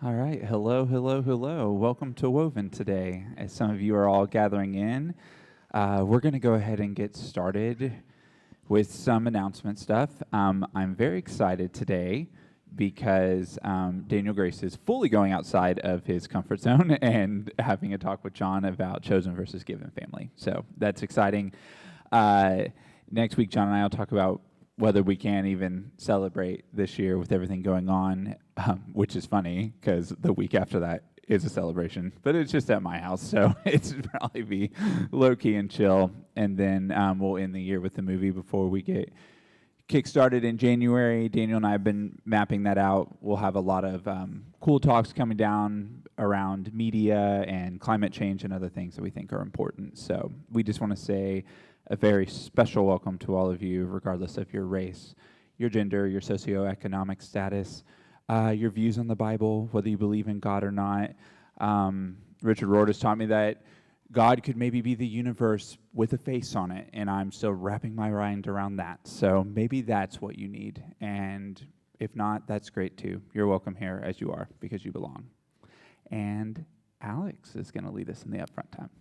All right. Hello, hello, hello. Welcome to Woven today. As some of you are all gathering in, we're going to go ahead and get started with some announcement stuff. I'm very excited today because Daniel Grace is fully going outside of his comfort zone and having a talk with John about chosen versus given family. So that's exciting. Next week, John and I will talk about whether we can even celebrate this year with everything going on, which is funny because the week after that is a celebration, but it's just at my house, so it's probably be low-key and chill, and then we'll end the year with the movie before we get kick-started in January. Daniel and I have been mapping that out. We'll have a lot of cool talks coming down around media and climate change and other things that we think are important, so we just want to say a very special welcome to all of you, regardless of your race, your gender, your socioeconomic status, your views on the Bible, whether you believe in God or not. Richard Rohr has taught me that God could maybe be the universe with a face on it, and I'm still wrapping my mind around that. So maybe that's what you need, and if not, that's great too. You're welcome here as you are, because you belong. And Alex is going to lead us in the upfront time.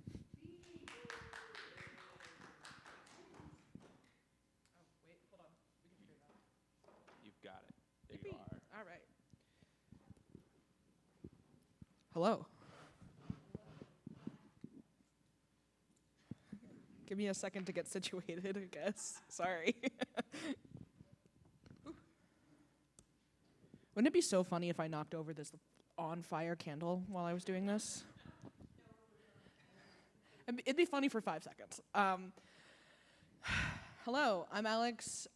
Hello. Give me a second to get situated, I guess. Sorry. Wouldn't it be so funny if I knocked over this on-fire candle while I was doing this? It'd be funny for 5 seconds. Hello, I'm Alex.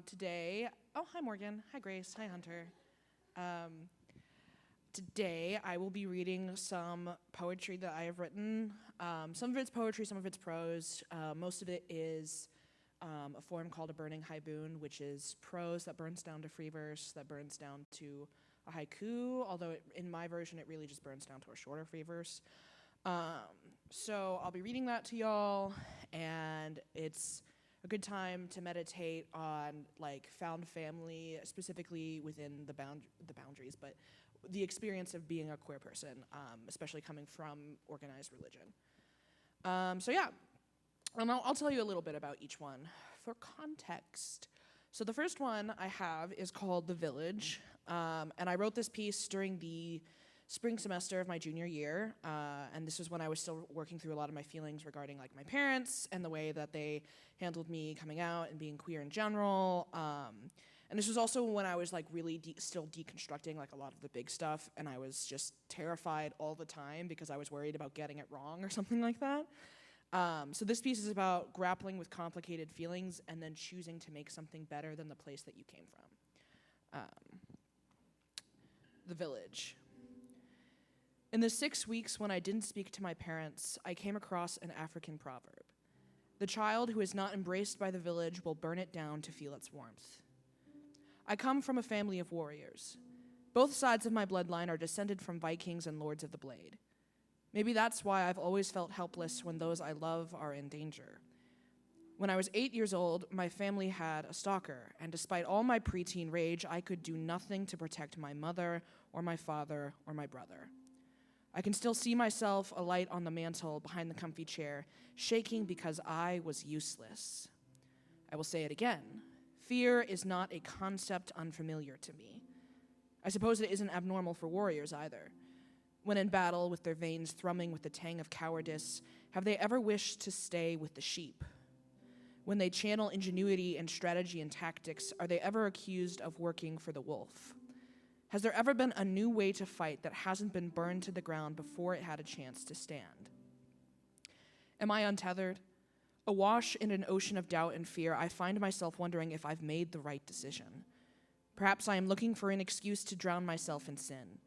Today, hi Morgan, hi Grace, hi Hunter. Today, I will be reading some poetry that I have written. Some of it's poetry, some of it's prose. Most of it is a form called a burning haibun, which is prose that burns down to free verse, that burns down to a haiku, although in my version, it really just burns down to a shorter free verse. So I'll be reading that to y'all, and it's a good time to meditate on like found family, specifically within the boundaries, but the experience of being a queer person, especially coming from organized religion. So yeah, and I'll tell you a little bit about each one for context. So the first one I have is called The Village, and I wrote this piece during the spring semester of my junior year, and this was when I was still working through a lot of my feelings regarding like my parents and the way that they handled me coming out and being queer in general. And this was also when I was like really still deconstructing like a lot of the big stuff, and I was just terrified all the time because I was worried about getting it wrong or something like that. So this piece is about grappling with complicated feelings and then choosing to make something better than the place that you came from. The Village. In the 6 weeks when I didn't speak to my parents, I came across an African proverb. The child who is not embraced by the village will burn it down to feel its warmth. I come from a family of warriors. Both sides of my bloodline are descended from Vikings and Lords of the Blade. Maybe that's why I've always felt helpless when those I love are in danger. When I was 8 years old, my family had a stalker, and despite all my preteen rage, I could do nothing to protect my mother or my father or my brother. I can still see myself alight on the mantle behind the comfy chair, shaking because I was useless. I will say it again. Fear is not a concept unfamiliar to me. I suppose it isn't abnormal for warriors either. When in battle, with their veins thrumming with the tang of cowardice, have they ever wished to stay with the sheep? When they channel ingenuity and strategy and tactics, are they ever accused of working for the wolf? Has there ever been a new way to fight that hasn't been burned to the ground before it had a chance to stand? Am I untethered? Awash in an ocean of doubt and fear, I find myself wondering if I've made the right decision. Perhaps I am looking for an excuse to drown myself in sin.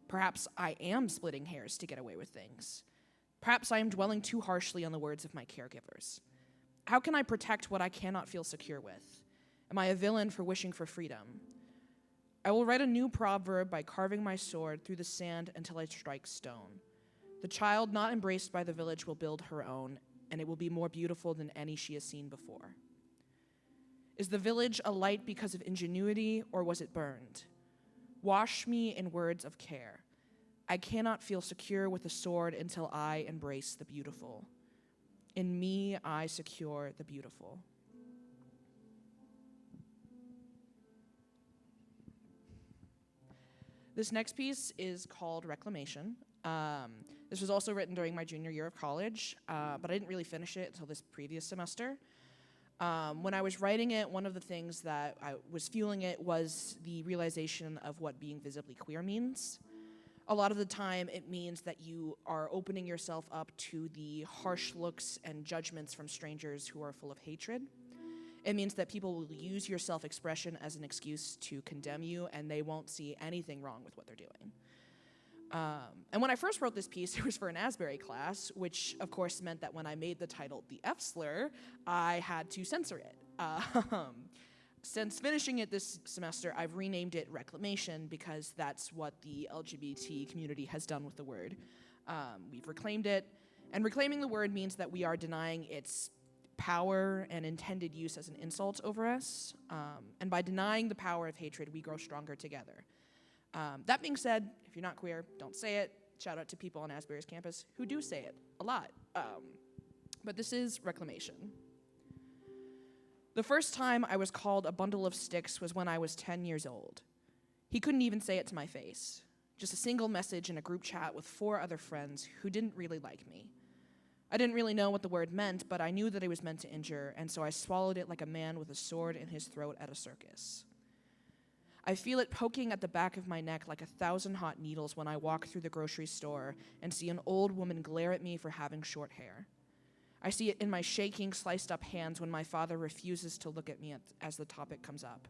Perhaps I am splitting hairs to get away with things. Perhaps I am dwelling too harshly on the words of my caregivers. How can I protect what I cannot feel secure with? Am I a villain for wishing for freedom? I will write a new proverb by carving my sword through the sand until I strike stone. The child not embraced by the village will build her own, and it will be more beautiful than any she has seen before. Is the village alight because of ingenuity, or was it burned? Wash me in words of care. I cannot feel secure with the sword until I embrace the beautiful. In me, I secure the beautiful. This next piece is called Reclamation. This was also written during my junior year of college, but I didn't really finish it until this previous semester. When I was writing it, one of the things that I was fueling it was the realization of what being visibly queer means. A lot of the time, it means that you are opening yourself up to the harsh looks and judgments from strangers who are full of hatred. It means that people will use your self-expression as an excuse to condemn you, and they won't see anything wrong with what they're doing. And when I first wrote this piece, it was for an Asbury class, which of course meant that when I made the title the F slur, I had to censor it. Since finishing it this semester, I've renamed it Reclamation because that's what the LGBT community has done with the word. We've reclaimed it, and reclaiming the word means that we are denying its power and intended use as an insult over us. And by denying the power of hatred, we grow stronger together. That being said, if you're not queer, don't say it. Shout out to people on Asbury's campus who do say it a lot. But this is Reclamation. The first time I was called a bundle of sticks was when I was 10 years old. He couldn't even say it to my face. Just a single message in a group chat with 4 other friends who didn't really like me. I didn't really know what the word meant, but I knew that it was meant to injure, and so I swallowed it like a man with a sword in his throat at a circus. I feel it poking at the back of my neck like 1,000 hot needles when I walk through the grocery store and see an old woman glare at me for having short hair. I see it in my shaking, sliced-up hands when my father refuses to look at me as the topic comes up.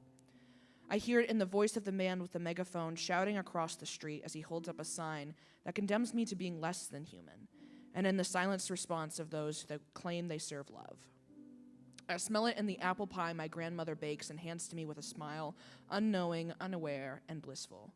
I hear it in the voice of the man with the megaphone shouting across the street as he holds up a sign that condemns me to being less than human, and in the silenced response of those that claim they serve love. I smell it in the apple pie my grandmother bakes and hands to me with a smile, unknowing, unaware, and blissful.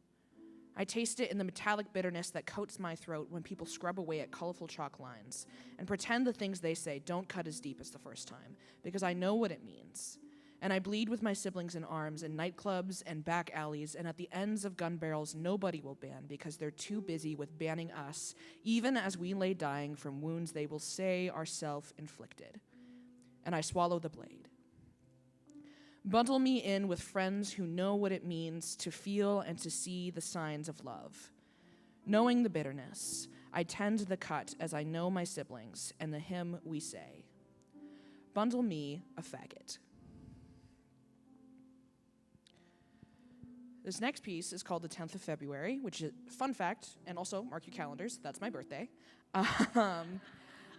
I taste it in the metallic bitterness that coats my throat when people scrub away at colorful chalk lines and pretend the things they say don't cut as deep as the first time, because I know what it means. And I bleed with my siblings in arms in nightclubs and back alleys and at the ends of gun barrels nobody will ban because they're too busy with banning us, even as we lay dying from wounds they will say are self-inflicted. And I swallow the blade. Bundle me in with friends who know what it means to feel and to see the signs of love. Knowing the bitterness, I tend the cut as I know my siblings and the hymn we say. Bundle me a faggot. This next piece is called the 10th of February, which is, fun fact, and also mark your calendars, that's my birthday.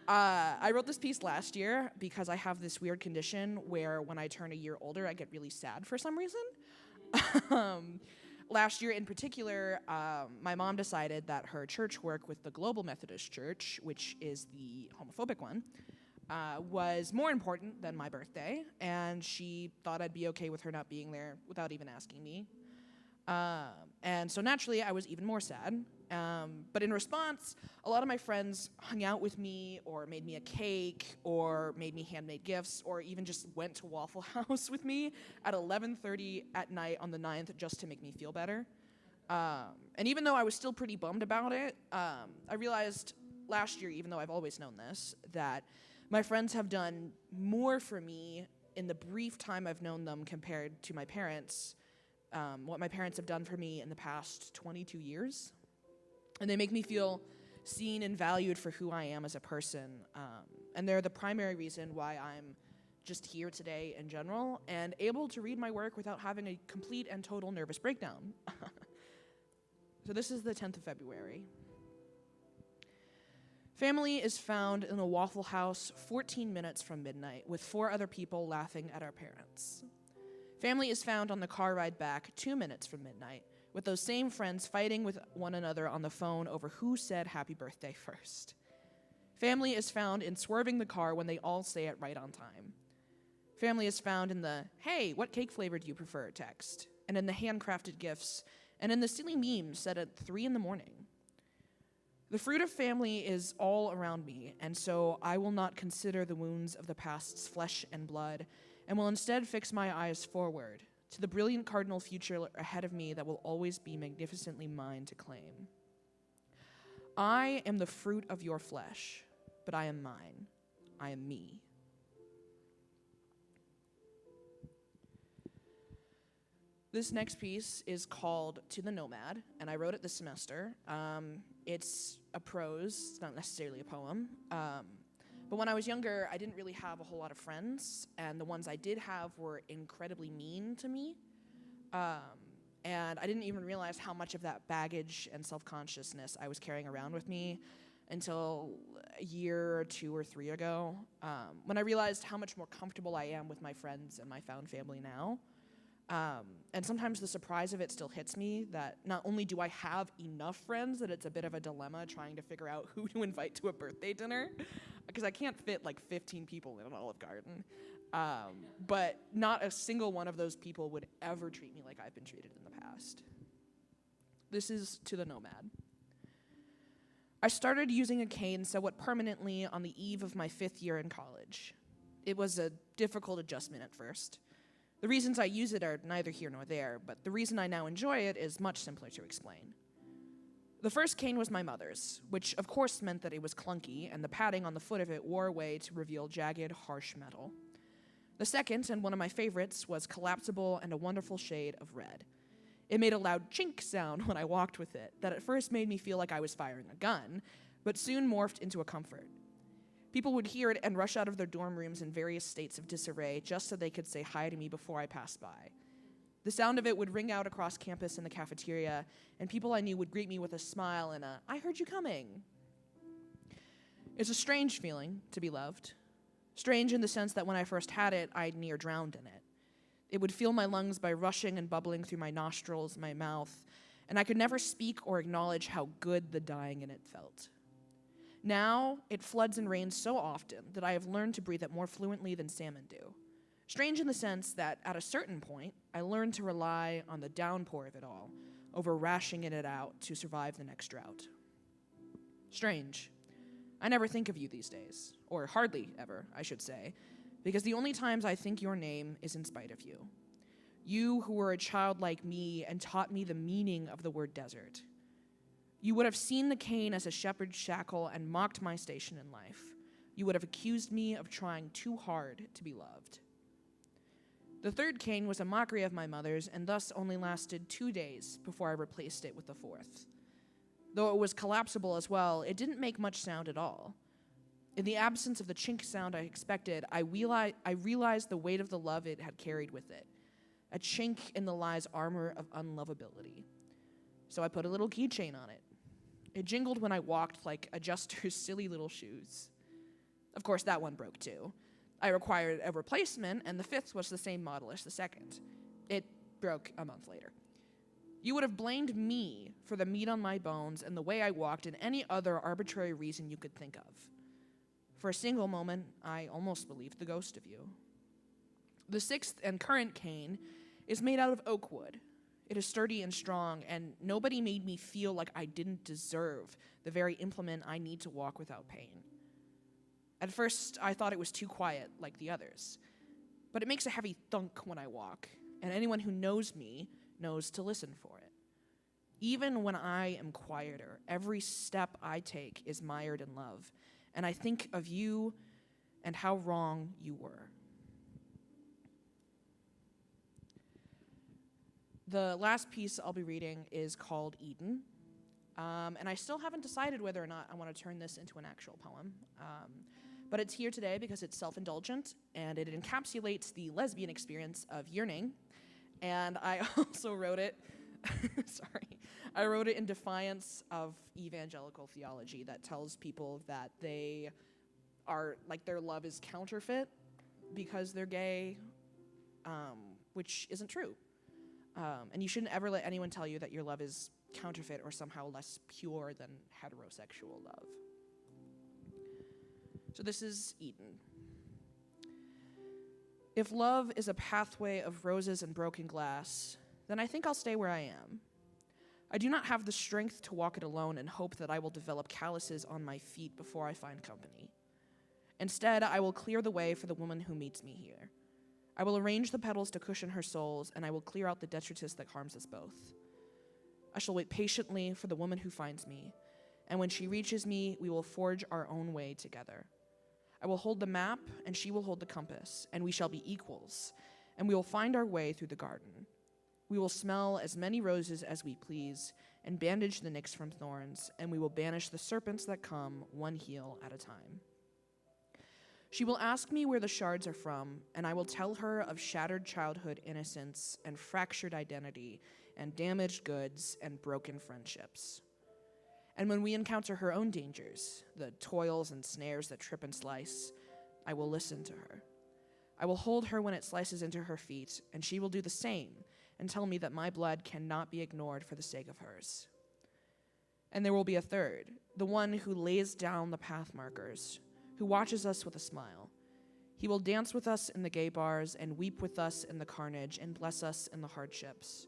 I wrote this piece last year because I have this weird condition where when I turn a year older, I get really sad for some reason. Last year in particular, my mom decided that her church work with the Global Methodist Church, which is the homophobic one, was more important than my birthday, and she thought I'd be okay with her not being there without even asking me. And so naturally, I was even more sad. But in response, a lot of my friends hung out with me or made me a cake or made me handmade gifts or even just went to Waffle House with me at 11:30 at night on the 9th just to make me feel better. And even though I was still pretty bummed about it, I realized last year, even though I've always known this, that my friends have done more for me in the brief time I've known them compared to my parents, what my parents have done for me in the past 22 years. And they make me feel seen and valued for who I am as a person. And they're the primary reason why I'm just here today in general and able to read my work without having a complete and total nervous breakdown. So this is the 10th of February. Family is found in a Waffle House 14 minutes from midnight with 4 other people laughing at our parents. Family is found on the car ride back 2 minutes from midnight with those same friends fighting with one another on the phone over who said happy birthday first. Family is found in swerving the car when they all say it right on time. Family is found in the, hey, what cake flavor do you prefer text, and in the handcrafted gifts, and in the silly memes said at 3 a.m. The fruit of family is all around me, and so I will not consider the wounds of the past's flesh and blood, and will instead fix my eyes forward to the brilliant cardinal future ahead of me that will always be magnificently mine to claim. I am the fruit of your flesh, but I am mine. I am me. This next piece is called To the Nomad, and I wrote it this semester. It's a prose, it's not necessarily a poem. But when I was younger, I didn't really have a whole lot of friends, and the ones I did have were incredibly mean to me. And I didn't even realize how much of that baggage and self-consciousness I was carrying around with me until a year or 2 or 3 ago, when I realized how much more comfortable I am with my friends and my found family now. And sometimes the surprise of it still hits me that not only do I have enough friends that it's a bit of a dilemma trying to figure out who to invite to a birthday dinner, because I can't fit like 15 people in an Olive Garden, but not a single one of those people would ever treat me like I've been treated in the past. This is To the Nomad. I started using a cane somewhat permanently on the eve of my 5th year in college. It was a difficult adjustment at first. The reasons I use it are neither here nor there, but the reason I now enjoy it is much simpler to explain. The first cane was my mother's, which of course meant that it was clunky, and the padding on the foot of it wore away to reveal jagged, harsh metal. The second, and one of my favorites, was collapsible and a wonderful shade of red. It made a loud chink sound when I walked with it that at first made me feel like I was firing a gun, but soon morphed into a comfort. People would hear it and rush out of their dorm rooms in various states of disarray just so they could say hi to me before I passed by. The sound of it would ring out across campus in the cafeteria, and people I knew would greet me with a smile and a, "I heard you coming." It's a strange feeling to be loved. Strange in the sense that when I first had it, I near drowned in it. It would fill my lungs by rushing and bubbling through my nostrils, my mouth, and I could never speak or acknowledge how good the dying in it felt. Now, it floods and rains so often that I have learned to breathe it more fluently than salmon do. Strange in the sense that, at a certain point, I learned to rely on the downpour of it all, over rationing it out to survive the next drought. Strange. I never think of you these days, or hardly ever, I should say, because the only times I think your name is in spite of you. You who were a child like me and taught me the meaning of the word desert. You would have seen the cane as a shepherd's shackle and mocked my station in life. You would have accused me of trying too hard to be loved. The third cane was a mockery of my mother's and thus only lasted 2 days before I replaced it with the fourth. Though it was collapsible as well, it didn't make much sound at all. In the absence of the chink sound I expected, I realized the weight of the love it had carried with it, a chink in the lie's armor of unlovability. So I put a little keychain on it. It jingled when I walked like a jester's silly little shoes. Of course, that one broke too. I required a replacement, and the fifth was the same model as the second. It broke a month later. You would have blamed me for the meat on my bones and the way I walked and any other arbitrary reason you could think of. For a single moment, I almost believed the ghost of you. The sixth and current cane is made out of oak wood. It is sturdy and strong, and nobody made me feel like I didn't deserve the very implement I need to walk without pain. At first, I thought it was too quiet, like the others. But it makes a heavy thunk when I walk, and anyone who knows me knows to listen for it. Even when I am quieter, every step I take is mired in love, and I think of you and how wrong you were. The last piece I'll be reading is called Eden, and I still haven't decided whether or not I want to turn this into an actual poem, but it's here today because it's self-indulgent, and it encapsulates the lesbian experience of yearning, and I also wrote it, I wrote it in defiance of evangelical theology that tells people that they are, like, their love is counterfeit because they're gay, which isn't true. And you shouldn't ever let anyone tell you that your love is counterfeit or somehow less pure than heterosexual love. So this is Eden. If love is a pathway of roses and broken glass, then I think I'll stay where I am. I do not have the strength to walk it alone and hope that I will develop calluses on my feet before I find company. Instead, I will clear the way for the woman who meets me here. I will arrange the petals to cushion her soles, and I will clear out the detritus that harms us both. I shall wait patiently for the woman who finds me, And when she reaches me, we will forge our own way together. I will hold the map, and she will hold the compass, and we shall be equals, and we will find our way through the garden. We will smell as many roses as we please, and bandage the nicks from thorns, and we will banish the serpents that come one heel at a time. She will ask me where the shards are from, and I will tell her of shattered childhood innocence and fractured identity and damaged goods and broken friendships. And when we encounter her own dangers, the toils and snares that trip and slice, I will listen to her. I will hold her when it slices into her feet, and she will do the same and tell me that my blood cannot be ignored for the sake of hers. And there will be a third, the one who lays down the path markers, who watches us with a smile. He will dance with us in the gay bars and weep with us in the carnage and bless us in the hardships.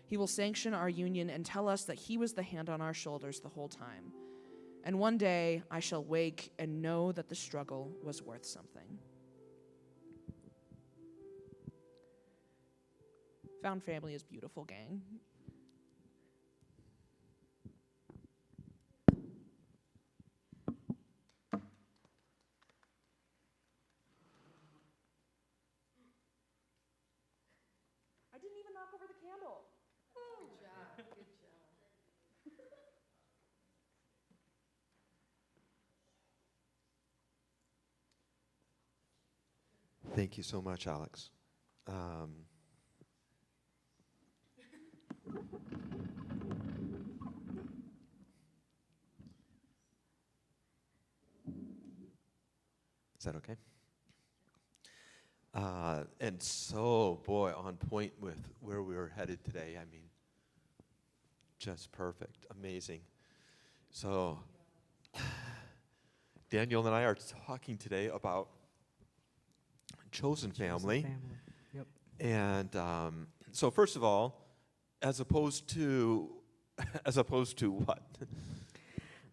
He will sanction our union and tell us that he was the hand on our shoulders the whole time. And one day I shall wake and know that the struggle was worth something. Found family is beautiful, gang. I didn't even knock over the candle. Good job. Good job. Thank you so much, Alex. Is that okay? And so, boy, on point with where we were headed today. I mean, just perfect, amazing. So, Daniel and I are talking today about chosen family. Yep. And so, first of all, as opposed to what?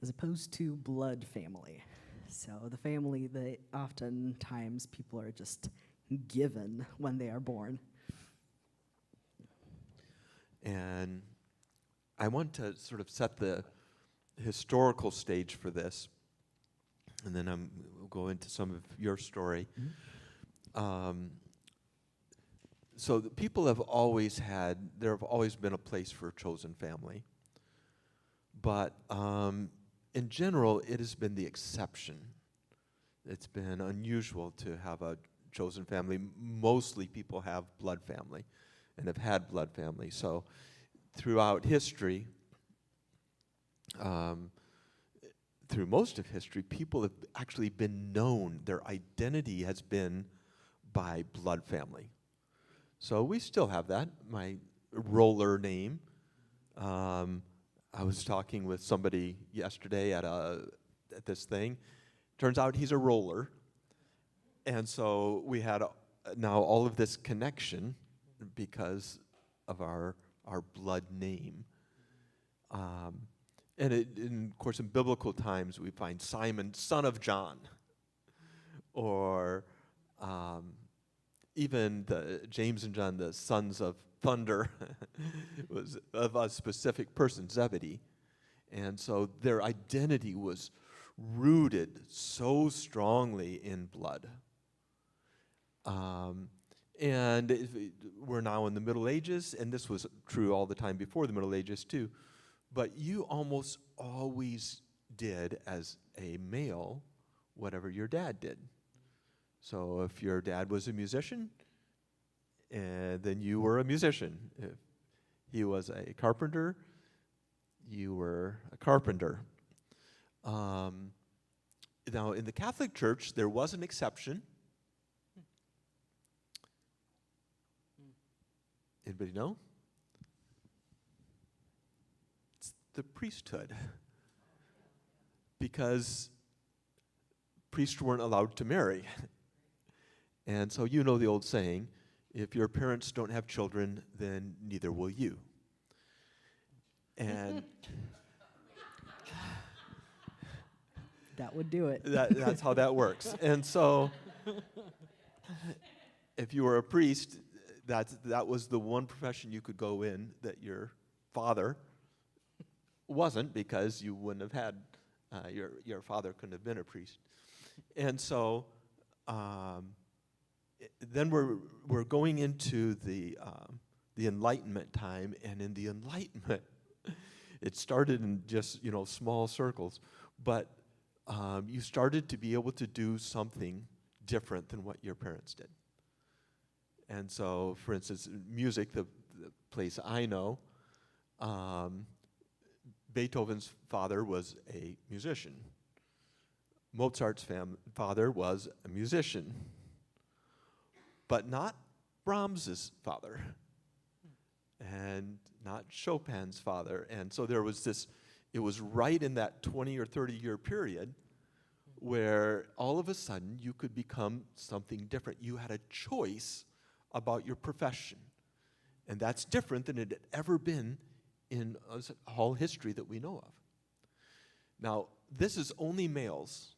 As opposed to blood family. So the family that oftentimes people are just given when they are born. And I want to sort of set the historical stage for this, and then we'll go into some of your story. So the people there have always been a place for a chosen family. But in general, it has been the exception. It's been unusual to have a chosen family. Mostly people have blood family and have had blood family. So throughout history, through most of history, people have actually been known. Their identity has been by blood family. So we still have that. My roller name. I was talking with somebody yesterday at this thing. Turns out he's a roller. And so we had now all of this connection because of our blood name. And of course, in biblical times, we find Simon, son of John. Or even James and John, the sons of thunder, was of a specific person, Zebedee. And so their identity was rooted so strongly in blood. And we're now in the Middle Ages, and this was true all the time before the Middle Ages too. But you almost always did, as a male, whatever your dad did. So if your dad was a musician, then you were a musician. If he was a carpenter, you were a carpenter. Now, in the Catholic Church, there was an exception. Anybody know? It's the priesthood. Because priests weren't allowed to marry. And so you know the old saying, if your parents don't have children, then neither will you. And That would do it. that's how that works. And so if you were a priest, that was the one profession you could go in that your father wasn't, because you wouldn't have had, your father couldn't have been a priest. And so then we're going into the Enlightenment time, and in the Enlightenment, it started in just small circles, but you started to be able to do something different than what your parents did. And so, for instance, music, the place I know, Beethoven's father was a musician. Mozart's father was a musician, but not Brahms's father, and not Chopin's father. And so there was this, it was right in that 20 or 30-year period where all of a sudden you could become something different. You had a choice about your profession. And that's different than it had ever been in all history that we know of. Now, this is only males.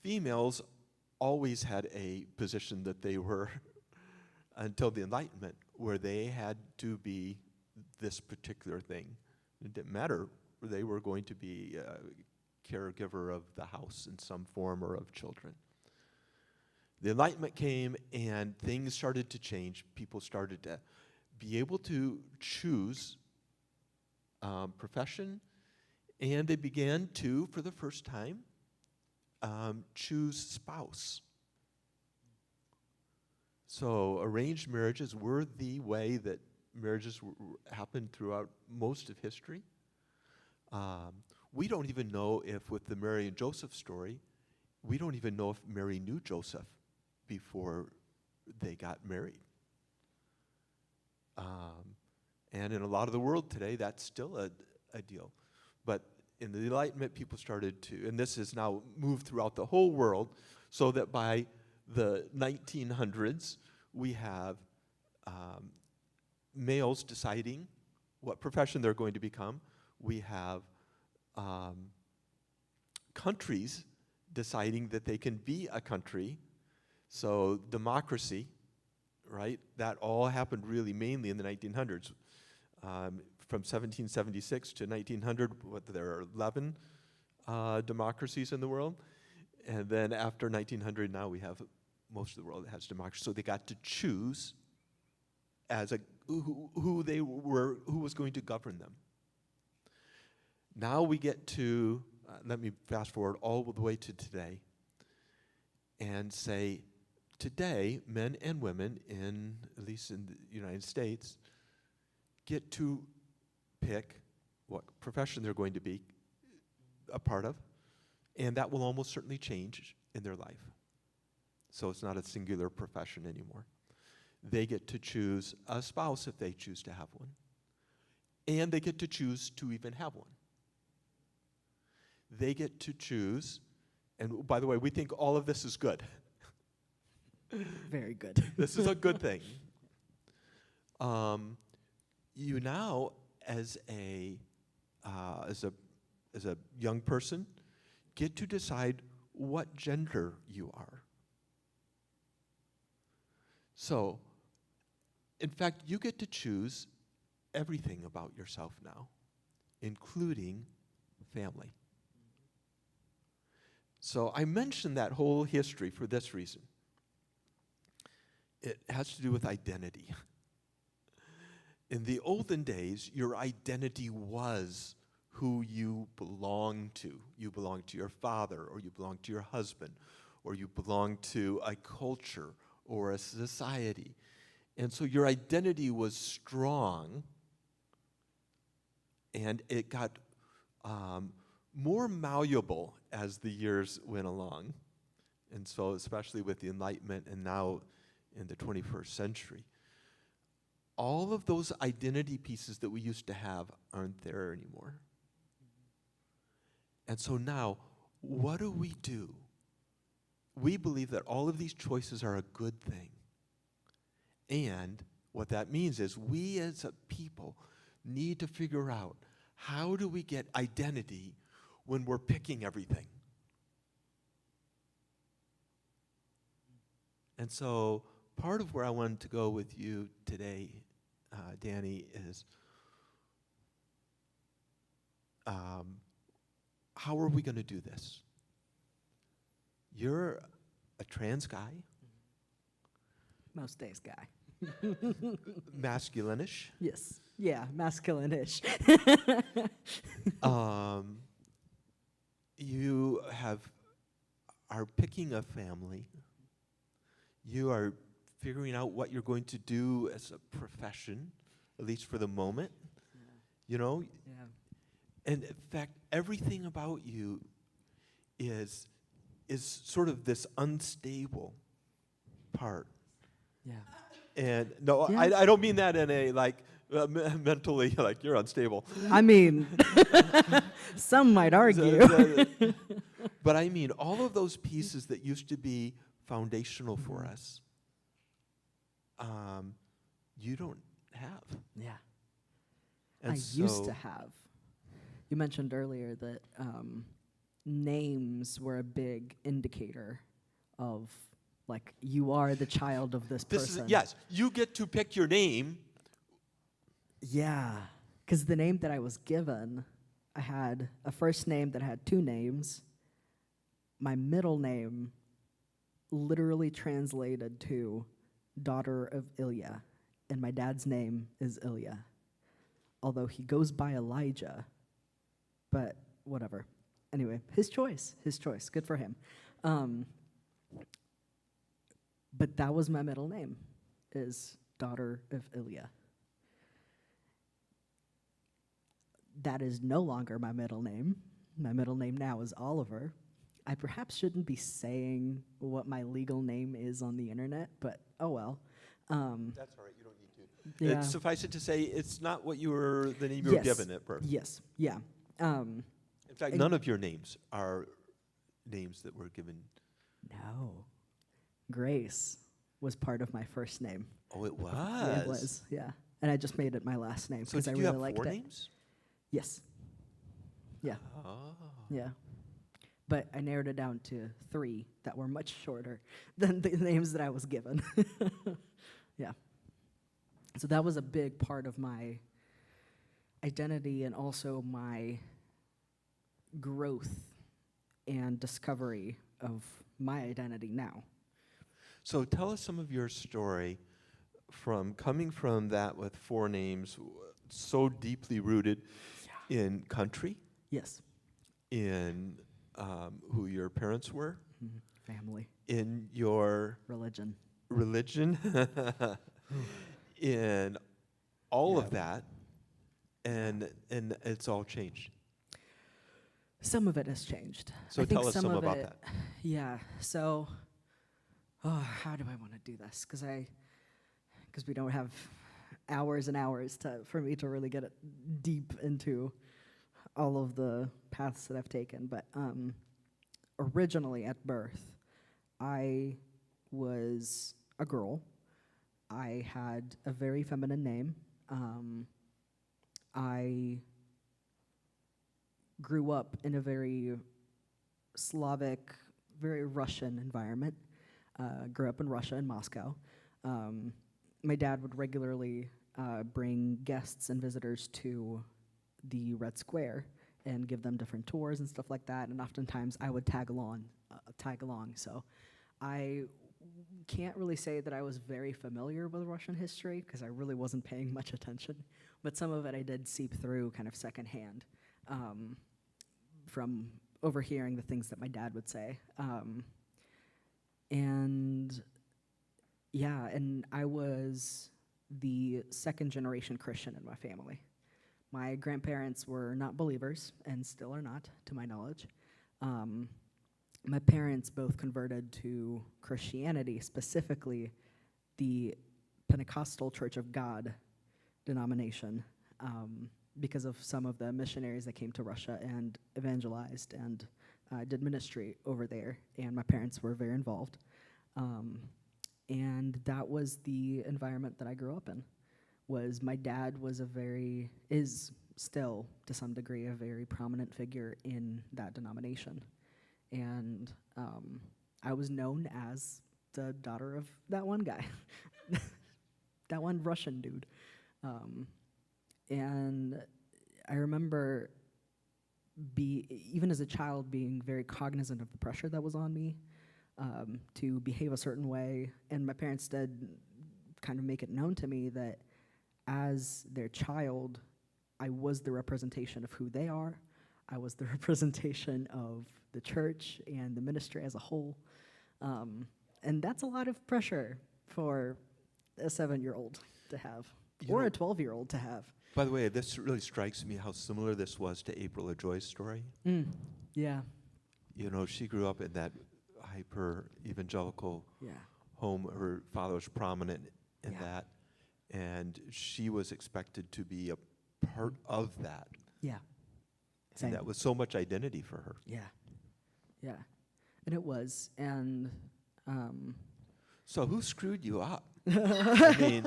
Females always had a position that they were, until the Enlightenment, where they had to be this particular thing. It didn't matter. They were going to be a caregiver of the house in some form, or of children. The Enlightenment came and things started to change. People started to be able to choose profession, and they began to, for the first time, choose spouse. So arranged marriages were the way that marriages happened throughout most of history. We don't even know if, with the Mary and Joseph story, we don't even know if Mary knew Joseph before they got married. And in a lot of the world today, that's still a deal. But in the Enlightenment, people started to, and this has now moved throughout the whole world, so that by the 1900s, we have males deciding what profession they're going to become. We have countries deciding that they can be a country. So democracy, right? That all happened really mainly in the 1900s. From 1776 to 1900, there are 11 democracies in the world. And then after 1900, now we have most of the world that has democracy. So they got to choose as who was going to govern them. Now we get to, let me fast forward all the way to today, and say, today, men and women, at least in the United States, get to pick what profession they're going to be a part of, and that will almost certainly change in their life. So it's not a singular profession anymore. They get to choose a spouse if they choose to have one, and they get to choose to even have one. They get to choose, and by the way, we think all of this is good. Very good. This is a good thing. You now, as a young person, get to decide what gender you are. So, in fact, you get to choose everything about yourself now, including family. So I mentioned that whole history for this reason. It has to do with identity. In the olden days, your identity was who you belonged to. You belonged to your father, or you belonged to your husband, or you belonged to a culture or a society. And so your identity was strong, and it got more malleable as the years went along. And so especially with the Enlightenment and now in the 21st century, all of those identity pieces that we used to have aren't there anymore. And so now, what do? We believe that all of these choices are a good thing. And what that means is we as a people need to figure out, how do we get identity when we're picking everything? And so part of where I wanted to go with you today, Danny, is how are we going to do this? You're a trans guy, Most days, guy. masculinish. Yes. Yeah, masculine-ish. You are picking a family. You are figuring out what you're going to do as a profession, at least for the moment. You know, Yeah. and in fact, everything about you is sort of this unstable part. Yeah. And no, Yeah. I don't mean that in a like mentally like you're unstable. I mean, some might argue. But I mean all of those pieces that used to be foundational for us, you don't have. Yeah. And I used so- to have. You mentioned earlier that names were a big indicator of, like, you are the child of this This person. is yes. You get to pick your name. Yeah. Because the name that I was given, I had a first name that had two names. My middle name literally translated to daughter of Ilya, and my dad's name is Ilya. Although he goes by Elijah, but whatever. Anyway, his choice, good for him. But that was my middle name, is daughter of Ilya. That is no longer my middle name. My middle name now is Oliver. I perhaps shouldn't be saying what my legal name is on the internet, but oh well. That's all right. You don't need to. Yeah. Suffice it to say, it's not what the name you were Yes. given at birth. Yes, yeah. In fact, and- none of your names are names that were given. No. Grace was part of my first name. Oh, it was. Yeah, it was, yeah. And I just made it my last name So because I did really you have liked four it. names? Yes. Yeah, Oh. yeah. But I narrowed it down to 3 that were much shorter than the names that I was given. Yeah. So that was a big part of my identity and also my growth and discovery of my identity now. So tell us some of your story from coming from that with 4 names, so deeply rooted in country, Yes. in who your parents were, Family, in your religion. religion, in all of that, and it's all changed. Some of it has changed. So I think tell us some of about it- that. Yeah. So, how do I want to do this? Because we don't have hours and hours for me to really get it deep into all of the paths that I've taken. But originally at birth, I was a girl. I had a very feminine name. I grew up in a very Slavic, very Russian environment. Grew up in Russia, in Moscow. My dad would regularly bring guests and visitors to the Red Square and give them different tours and stuff like that. And oftentimes I would tag along. So I can't really say that I was very familiar with Russian history because I really wasn't paying much attention. But some of it I did seep through kind of secondhand from overhearing the things that my dad would say. And I was the second generation Christian in my family. My grandparents were not believers and still are not, to my knowledge. My parents both converted to Christianity, specifically the Pentecostal Church of God denomination, because of some of the missionaries that came to Russia and evangelized and did ministry over there, and my parents were very involved. And that was the environment that I grew up in. My dad is still, to some degree, a very prominent figure in that denomination. And I was known as the daughter of that one guy, that one Russian dude. And I remember even as a child, being very cognizant of the pressure that was on me to behave a certain way. And my parents did kind of make it known to me that as their child, I was the representation of who they are. I was the representation of the church and the ministry as a whole. And that's a lot of pressure for a 7-year-old to have, You or know- a 12-year-old to have. By the way, this really strikes me how similar this was to April of Joy's story. Yeah, You know, she grew up in that hyper evangelical yeah, home. Her father was prominent in Yeah. that, and she was expected to be a part of that. yeah. Same. And that was so much identity for her. Yeah, yeah. And it was, and So who screwed you up? I mean,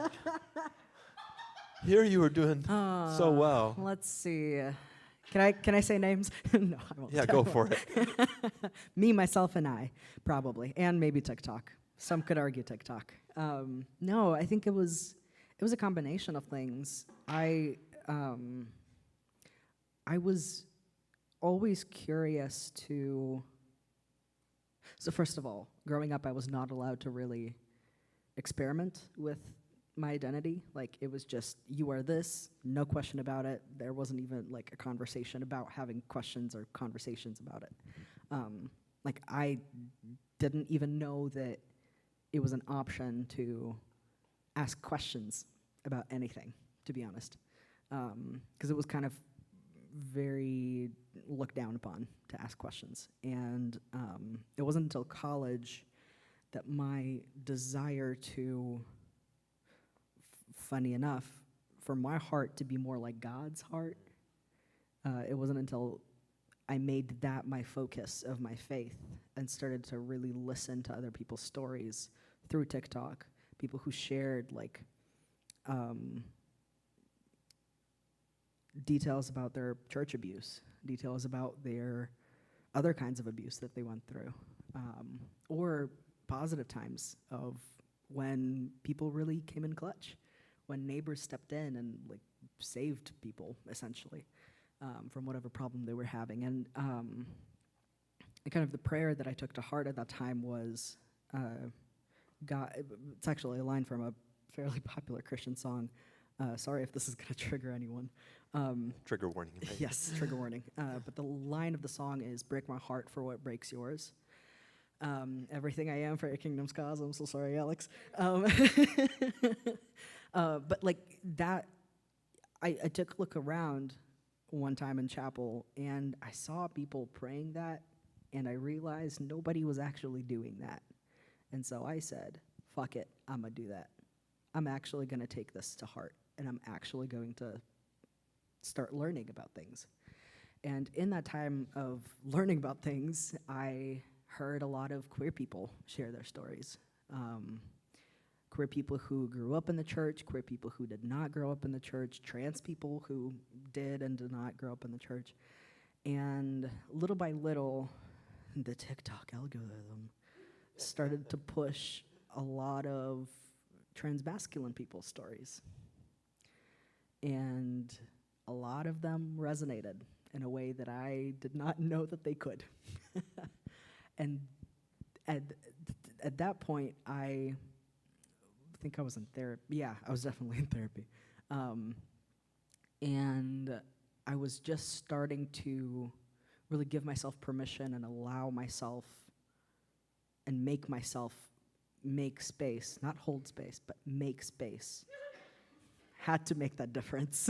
here you were doing so well. let's see. Can I say names? No, I won't. Yeah, go for it. Me, myself, and I, probably, and maybe TikTok. Some could argue TikTok. No, I think it was a combination of things. I was always curious to. So first of all, growing up, I was not allowed to really experiment with my identity. Like, it was just, you are this, no question about it. There wasn't even like a conversation about having questions or conversations about it. Like, I didn't even know that it was an option to ask questions about anything, to be honest. Because it was kind of very looked down upon to ask questions. And it wasn't until college that my desire to, funny enough, for my heart to be more like God's heart, it wasn't until I made that my focus of my faith and started to really listen to other people's stories through TikTok, people who shared like details about their church abuse, details about their other kinds of abuse that they went through, or positive times of when people really came in clutch, when neighbors stepped in and like saved people essentially from whatever problem they were having. And kind of the prayer that I took to heart at that time was, God. It's actually a line from a fairly popular Christian song. Sorry if this is going to trigger anyone. Trigger warning. Right? Yes, trigger warning. But the line of the song is, "Break my heart for what breaks yours." Everything I am for your kingdom's cause. I'm so sorry, Alex. But like that, I took a look around one time in chapel, and I saw people praying that, and I realized nobody was actually doing that. And so I said, fuck it, I'm going to do that. I'm actually going to take this to heart, and I'm actually going to start learning about things. And in that time of learning about things, I heard a lot of queer people share their stories. Queer people who grew up in the church, queer people who did not grow up in the church, trans people who did and did not grow up in the church. And little by little, the TikTok algorithm started to push a lot of transmasculine people's stories. And a lot of them resonated in a way that I did not know that they could. And at that point, I think I was in therapy. Yeah, I was definitely in therapy. And I was just starting to really give myself permission and allow myself and make myself make space, not hold space, but make space. Had to make that difference.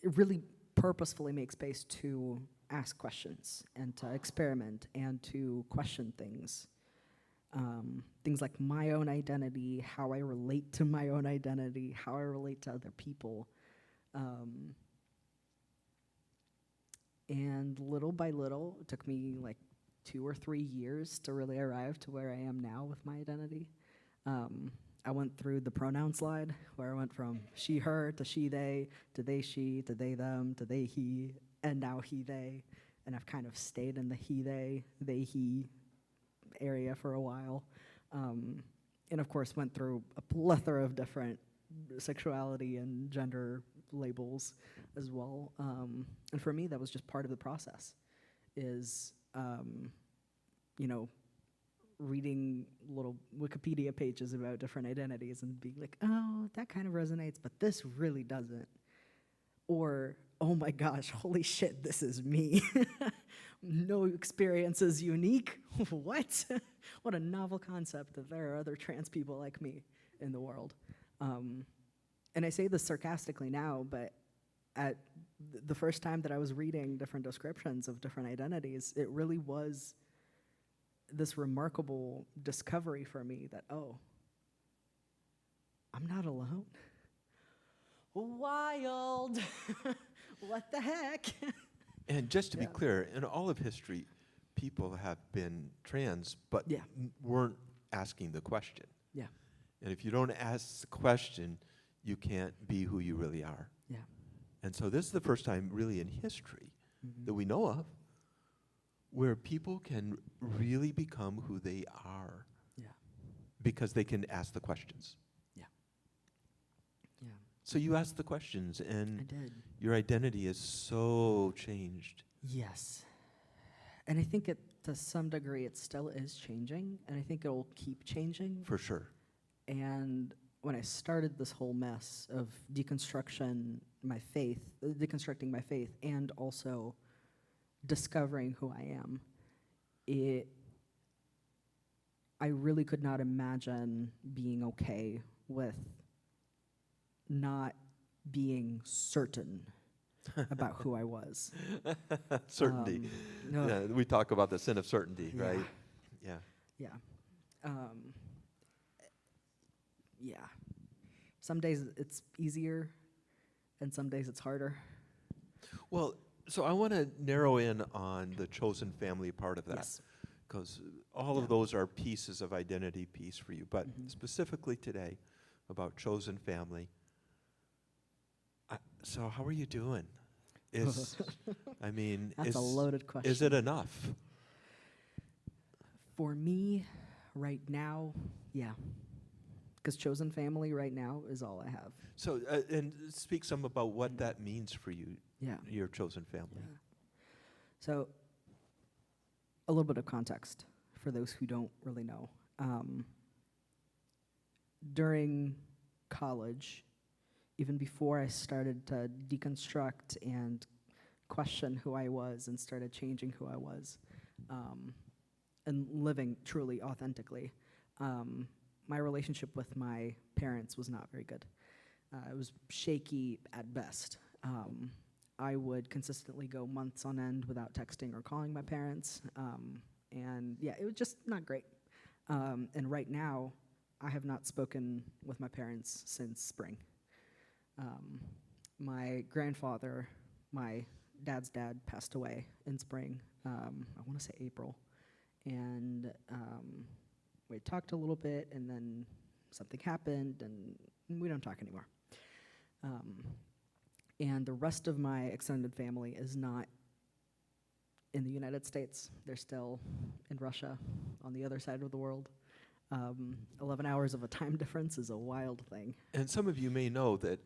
Really purposefully make space to ask questions and to experiment and to question things. Things like my own identity, how I relate to my own identity, how I relate to other people. And little by little, it took me like 2 or 3 years to really arrive to where I am now with my identity. I went through the pronoun slide, where I went from she, her, to she, they, to they, she, to they, them, to they, he, and now he, they. And I've kind of stayed in the he, they, he area for a while. And of course went through a plethora of different sexuality and gender labels as well. And for me, that was just part of the process, is, you know, reading little Wikipedia pages about different identities and being like, oh, that kind of resonates, but this really doesn't. Or, oh my gosh, holy shit, this is me. No experience is unique. What? What a novel concept that there are other trans people like me in the world. And I say this sarcastically now, but at the first time that I was reading different descriptions of different identities, it really was this remarkable discovery for me that, oh, I'm not alone. Wild. What the heck? And just to be Yeah. clear, in all of history, people have been trans, but Yeah. weren't asking the question. Yeah. And if you don't ask the question, you can't be who you really are. Yeah. And so this is the first time really in history Mhm. that we know of where people can really become who they are Yeah. because they can ask the questions. Yeah. So you asked the questions, I and did. your identity is so changed. Yes. And I think to some degree it still is changing, and I think it'll keep changing. For sure. And when I started this whole mess of deconstructing my faith, and also discovering who I am, I really could not imagine being okay with not being certain about who I was. Certainty. No. Yeah, we talk about the sin of certainty, Yeah. right? Yeah. Yeah. Yeah. Some days it's easier, and some days it's harder. Well, so I want to narrow in on the chosen family part of that, Yes. because all Yeah. of those are pieces of identity piece for you. But Mhm. specifically today, about chosen family. So how are you doing? I mean, That's a loaded question. is it enough? For me, right now, yeah. Because chosen family right now is all I have. So, and speak some about what that means for you, Yeah. your chosen family. Yeah. So, a little bit of context for those who don't really know. During college, even before I started to deconstruct and question who I was and started changing who I was, and living truly authentically, my relationship with my parents was not very good. It was shaky at best. I would consistently go months on end without texting or calling my parents, and yeah, it was just not great. And right now, I have not spoken with my parents since spring. My grandfather, my dad's dad, passed away in spring. I want to say April, and we talked a little bit, and then something happened, and we don't talk anymore. And the rest of my extended family is not in the United States. They're still in Russia, on the other side of the world. 11 hours of a time difference is a wild thing. And some of you may know that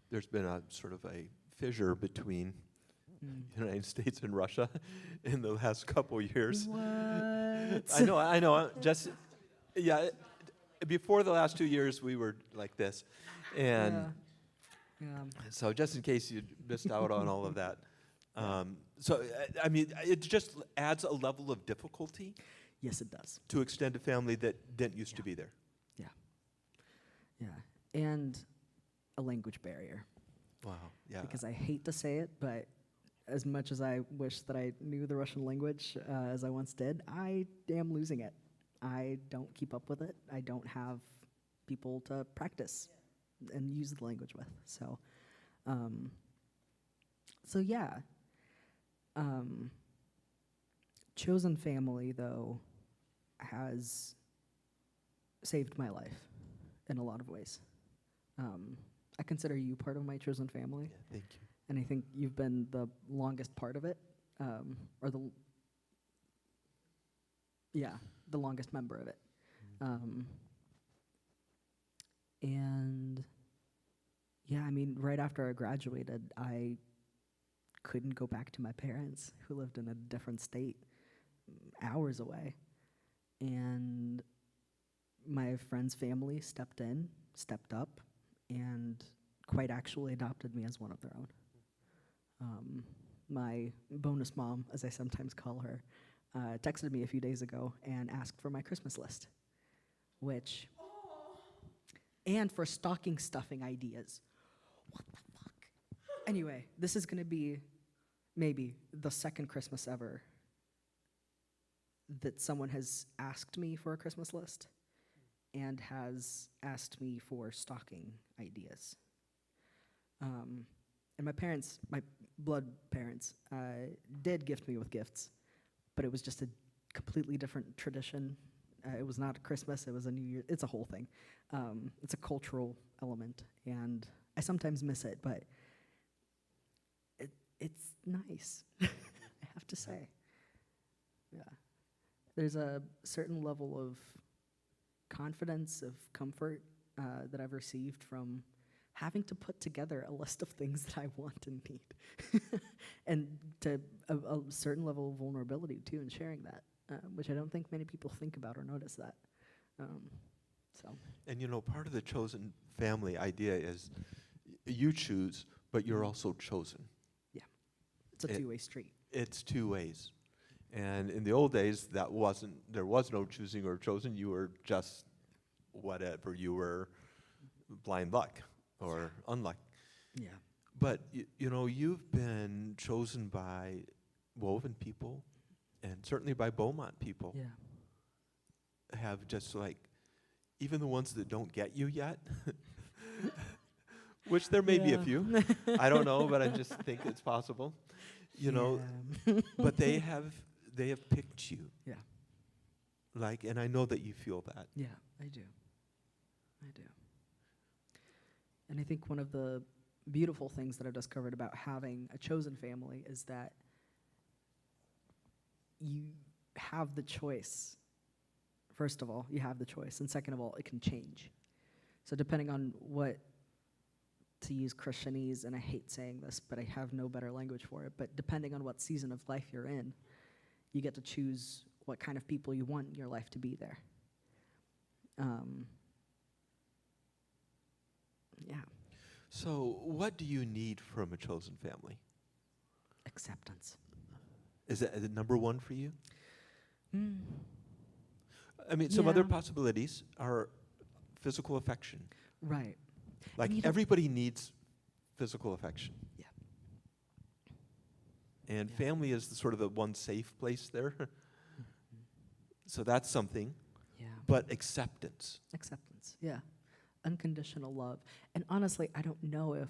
there's been a sort of a fissure between the United States and Russia in the last couple years. What? I know. Just, yeah, before the last 2 years, we were like this. And Yeah. so just in case you missed out on all of that. So, I mean, it just adds a level of difficulty Yes, it does. to extended family that didn't used to be there. Yeah. And a language barrier. Wow, yeah. Because I hate to say it, but as much as I wish that I knew the Russian language as I once did, I am losing it. I don't keep up with it. I don't have people to practice and use the language with. So yeah. Chosen family, though, has saved my life in a lot of ways. I consider you part of my chosen family. Yeah, thank you. And I think you've been the longest part of it, or the longest member of it. And Yeah, I mean, right after I graduated, I couldn't go back to my parents who lived in a different state, hours away. And my friend's family stepped up, and quite actually adopted me as one of their own. My bonus mom, as I sometimes call her, texted me a few days ago and asked for my Christmas list, which, and for stocking stuffing ideas. What the fuck? Anyway, this is going to be maybe the second Christmas ever that someone has asked me for a Christmas list and has asked me for stocking ideas. And my parents, my blood parents, did gift me with gifts, but it was just a completely different tradition. It was not Christmas, it was a New Year. It's a whole thing. It's a cultural element, and I sometimes miss it, but it's nice, I have to say. Yeah. There's a certain level of confidence, of comfort that I've received from having to put together a list of things that I want and need. And to a certain level of vulnerability, too, in sharing that, which I don't think many people think about or notice that. So. And you know, part of the chosen family idea is you choose, but you're also chosen. Yeah, it's a two-way street. It's two ways. And in the old days, there was no choosing or chosen. You were just whatever. You were blind luck or unluck. Yeah. But you know, you've been chosen by Woven people, and certainly by Beaumont people. Yeah. Have just like, even the ones that don't get you yet, which there may be a few. I don't know, but I just think it's possible. You know, but they have picked you. Yeah. Like, and I know that you feel that. Yeah, I do. And I think one of the beautiful things that I've discovered about having a chosen family is that you have the choice. First of all, you have the choice. And second of all, it can change. So depending on what, to use Christianese, and I hate saying this, but I have no better language for it, but depending on what season of life you're in, you get to choose what kind of people you want in your life to be there. Yeah. So what do you need from a chosen family? Acceptance. Is that number one for you? Mm. I mean, some other Yeah. possibilities are physical affection. Right. Like, you don't- everybody needs physical affection. Yeah. And Yeah. family is sort of the one safe place there. So that's something. Yeah. But acceptance. Acceptance. Yeah. Unconditional love. And honestly, I don't know if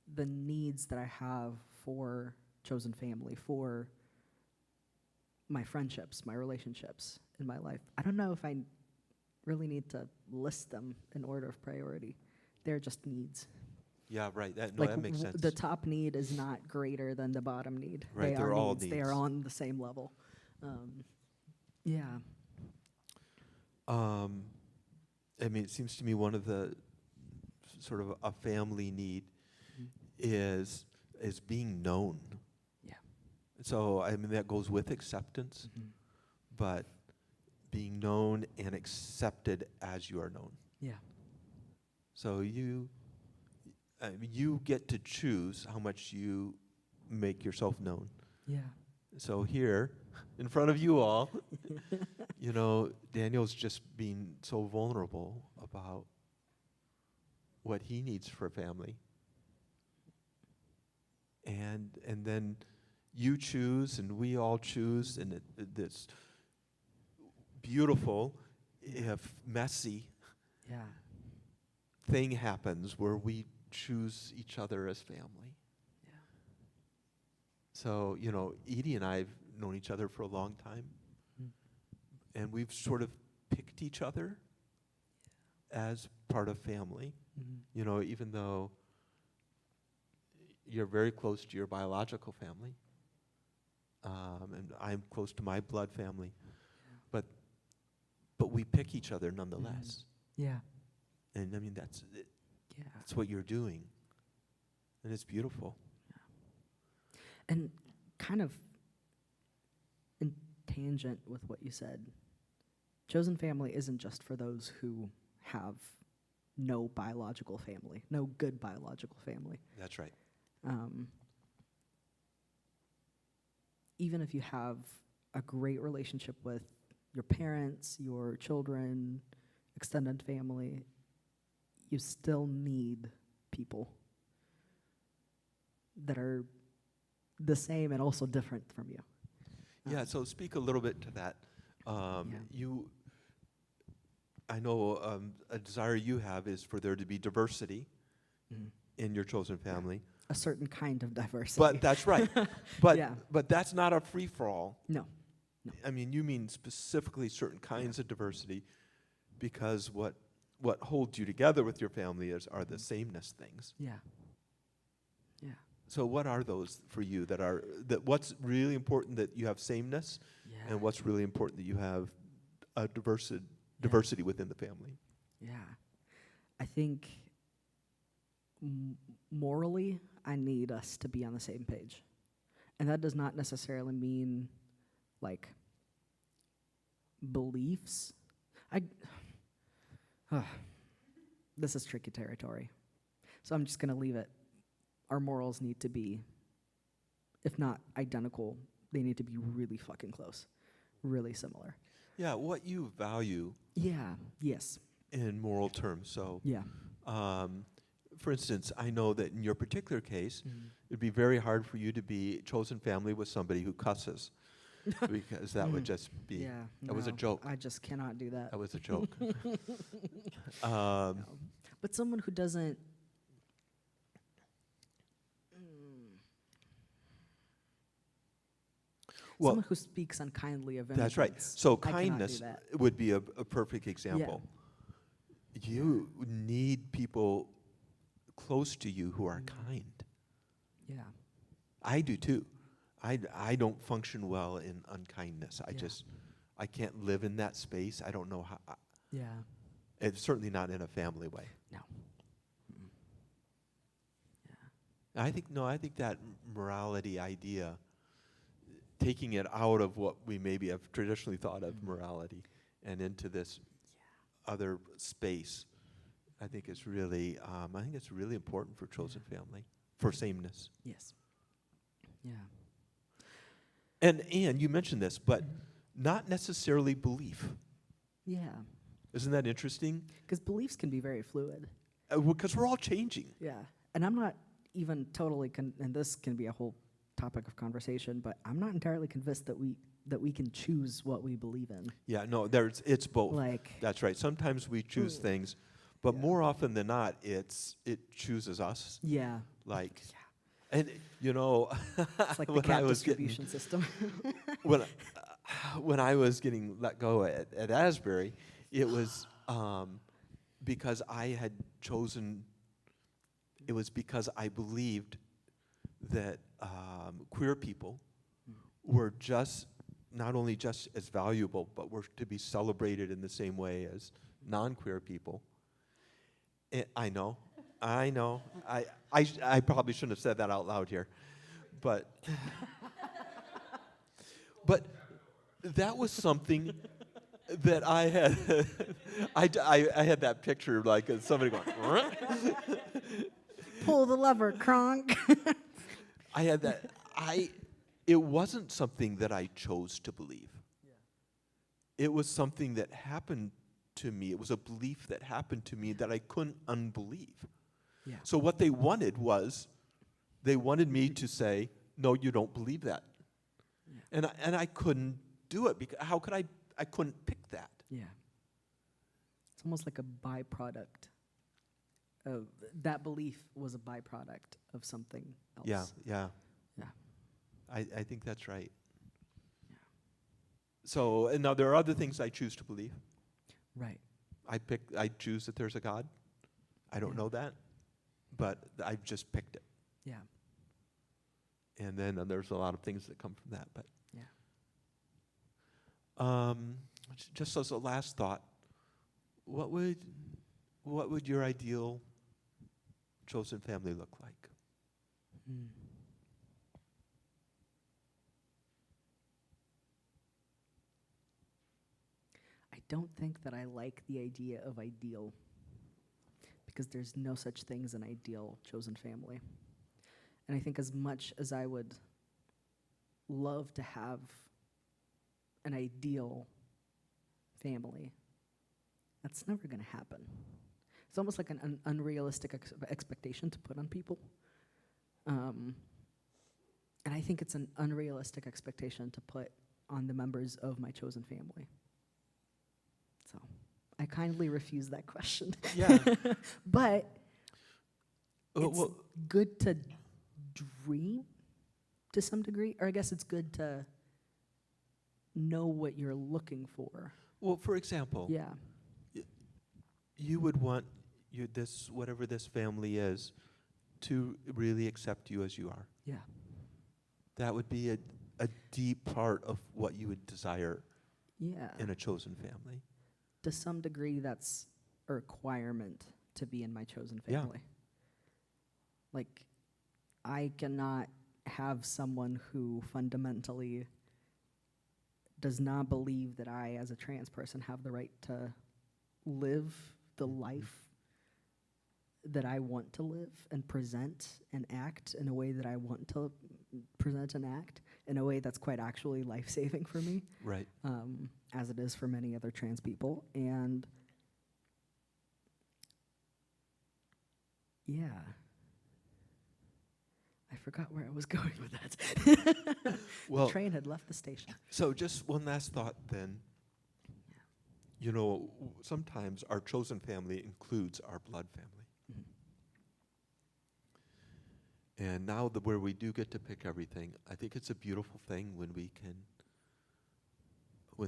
the needs that I have for chosen family, for my friendships, my relationships in my life, I don't know if I really need to list them in order of priority. They're just needs. Yeah, right. That makes sense. The top need is not greater than the bottom need. Right, They they're are all needs. They are needs. on the same level. Yeah. I mean, it seems to me one of the sort of a family need is being known. Yeah. So, I mean, that goes with acceptance, but being known and accepted as you are known. Yeah. So you get to choose how much you make yourself known. Yeah. So here, in front of you all, you know, Daniel's just being so vulnerable about what he needs for a family. And then you choose, and we all choose, and this beautiful, if messy, Yeah. thing happens where we choose each other as family. Yeah. So, you know, Edie and I have known each other for a long time, and we've sort of picked each other as part of family. You know, even though you're very close to your biological family, and I'm close to my blood family, but we pick each other nonetheless. Yeah. And I mean, that's Yeah. That's what you're doing. And it's beautiful. And kind of in tangent with what you said, chosen family isn't just for those who have no biological family, no good biological family. That's right. Even if you have a great relationship with your parents, your children, extended family, you still need people that are the same and also different from you. Yeah, so speak a little bit to that. Yeah. I know a desire you have is for there to be diversity in your chosen family. A certain kind of diversity. But that's right. But Yeah. but that's not a free for all. No. I mean, you mean specifically certain kinds of diversity, because what holds you together with your family are the sameness things. Yeah. Yeah. So what are those for you that what's really important that you have sameness, Yeah. and what's really important that you have a diversity within the family? Yeah. I think morally, I need us to be on the same page. And that does not necessarily mean like beliefs. This is tricky territory. So I'm just going to leave it. Our morals need to be, if not identical, they need to be really fucking close, really similar. Yeah, what you value Yeah. Yes. in moral terms. So, Yeah. for instance, I know that in your particular case, it'd be very hard for you to be chosen family with somebody who cusses, because that would just be, Yeah. that was a no, joke. I just cannot do that. That was a joke. No. But someone who doesn't. Well, Someone who speaks unkindly of that's right. immigrants. So I cannot do kindness that. would be a perfect example. You need people close to you who are kind. Yeah. I do too. I don't function well in unkindness. Yeah. I can't live in that space. I don't know how. Yeah. It's certainly not in a family way. No. I think that morality idea, taking it out of what we maybe have traditionally thought of morality and into this other space, I think it's really important for chosen family, for sameness. Yes. Yeah. And you mentioned this, but not necessarily belief. Yeah. Isn't that interesting? Because beliefs can be very fluid. Because we're all changing. Yeah. And I'm not even totally, and this can be a whole topic of conversation, but I'm not entirely convinced that we can choose what we believe in. Yeah, no, it's both. Like, That's right. Sometimes we choose things, but more often than not, it chooses us. yeah. Like, and you know, It's like the when I cat was getting distribution system. when I was getting let go at Asbury, it was because I had chosen. It was because I believed that queer people were not only just as valuable, but were to be celebrated in the same way as non-queer people. I know. I probably shouldn't have said that out loud here, but that was something that I had. I had that picture like somebody going. Pull the lever, Kronk. I had that. It wasn't something that I chose to believe. Yeah. It was something that happened to me. It was a belief that happened to me that I couldn't unbelieve. Yeah. So what they wanted me to say, no, you don't believe that. Yeah. And I couldn't do it because how could I couldn't pick that. Yeah. It's almost like a byproduct of that belief was a byproduct of something else. Yeah, yeah. Yeah. I think that's right. Yeah. So, and now there are other things I choose to believe. Right. I choose that there's a God. I don't know that, but I've just picked it. Yeah. And then there's a lot of things that come from that, but yeah. Just as a last thought, what would your ideal chosen family look like? Mm. I don't think that I like the idea of ideal, because there's no such thing as an ideal chosen family. And I think as much as I would love to have an ideal family, that's never going to happen. It's almost like an unrealistic expectation to put on people. And I think it's an unrealistic expectation to put on the members of my chosen family. So I kindly refuse that question. Yeah. But Uh, it's well, good to dream to some degree, or I guess it's good to know what you're looking for. well, for example, Yeah. you would want this whatever this family is to really accept you as you are. Yeah. That would be a deep part of what you would desire Yeah. in a chosen family. To some degree, that's a requirement to be in my chosen Yeah. family. Like, I cannot have someone who fundamentally does not believe that I, as a trans person, have the right to live the life that I want to live and present and act in a way that I want to present and act in a way that's quite actually life-saving for me, Right. as it is for many other trans people. And yeah, I forgot where I was going with that. Well, The train had left the station. so just one last thought then. You know, sometimes our chosen family includes our blood family. Mhm. And now where we do get to pick everything, I think it's a beautiful thing when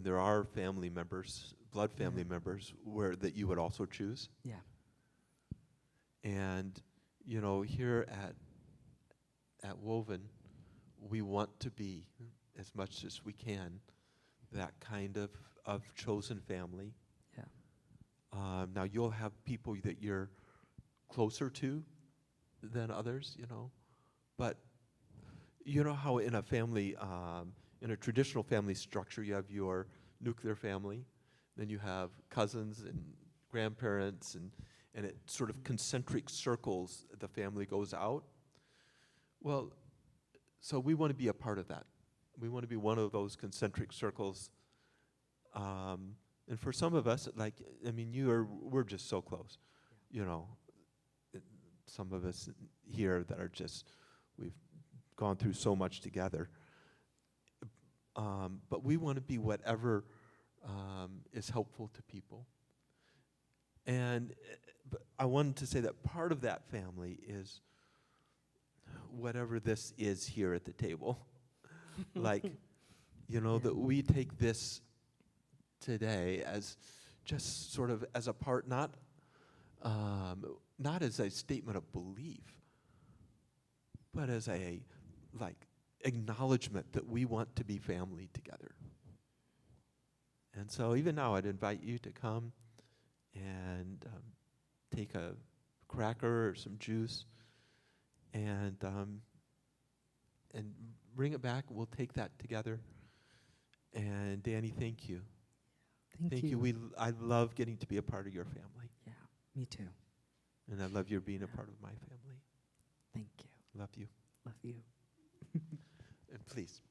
there are family members, blood family Mhm. members, where that you would also choose. Yeah. And, you know, here at Woven, we want to be, as much as we can, that kind of chosen family. Yeah. Now, you'll have people that you're closer to than others, you know. But you know how in a family, in a traditional family structure, you have your nuclear family, then you have cousins and grandparents, and it sort of concentric circles, the family goes out. Well, so we want to be a part of that. We want to be one of those concentric circles. And for some of us, like, I mean, we're just so close, you know. Some of us here that are just, we've gone through so much together. But we want to be whatever is helpful to people. And but I wanted to say that part of that family is whatever this is here at the table. Like, you know, that we take this today as just sort of as a part, not as a statement of belief, but as a, like, acknowledgement that we want to be family together. And so even now, I'd invite you to come and take a cracker or some juice and bring it back. We'll take that together. And Danny, thank you. Thank you. I love getting to be a part of your family. Yeah, me too. And I love your being a part of my family. Thank you. Love you. Love you. And please.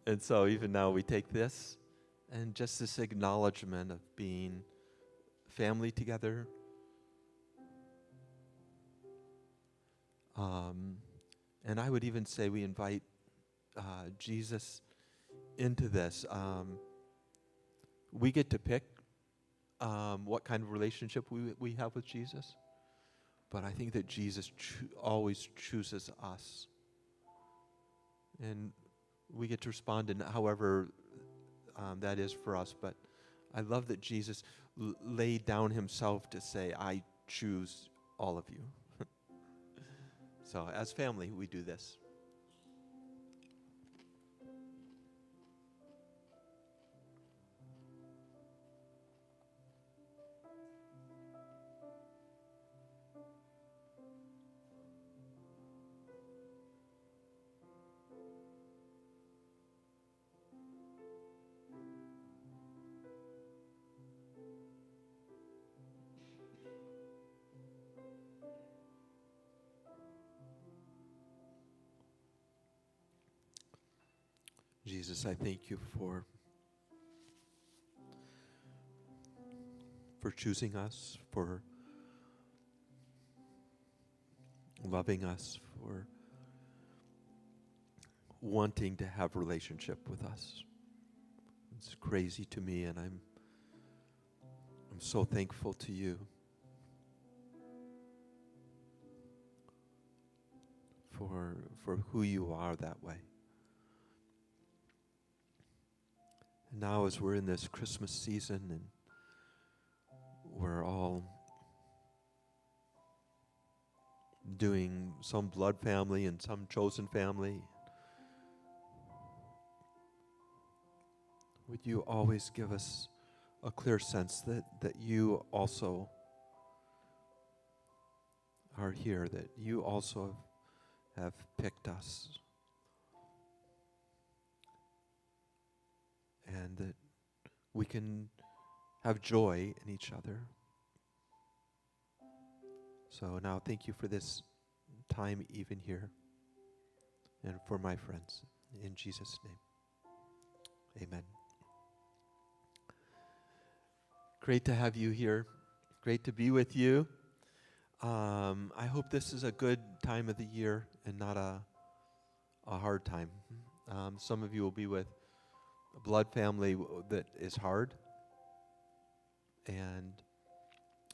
And so even now we take this and just this acknowledgement of being family together. And I would even say we invite Jesus into this. We get to pick what kind of relationship we have with Jesus. But I think that Jesus always chooses us. And we get to respond in however that is for us. But I love that Jesus laid down himself to say, I choose all of you. So as family, we do this. Jesus, I thank you for choosing us, for loving us, for wanting to have relationship with us. It's crazy to me, and I'm so thankful to you for who you are that way. And now as we're in this Christmas season and we're all doing some blood family and some chosen family, would you always give us a clear sense that you also are here, that you also have picked us, and that we can have joy in each other. So now thank you for this time even here and for my friends. In Jesus' name, amen. Great to have you here. Great to be with you. I hope this is a good time of the year and not a hard time. Some of you will be with a blood family that is hard, and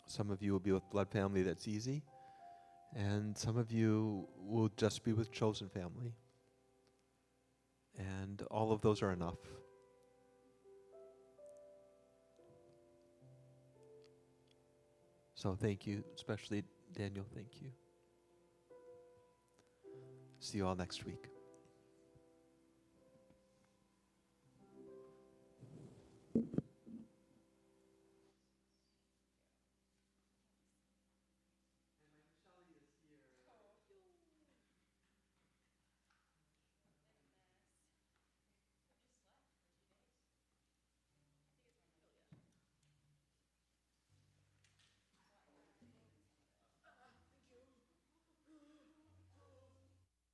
some of you will be with blood family that's easy, and some of you will just be with chosen family. And all of those are enough. So thank you, especially Daniel, thank you. See you all next week.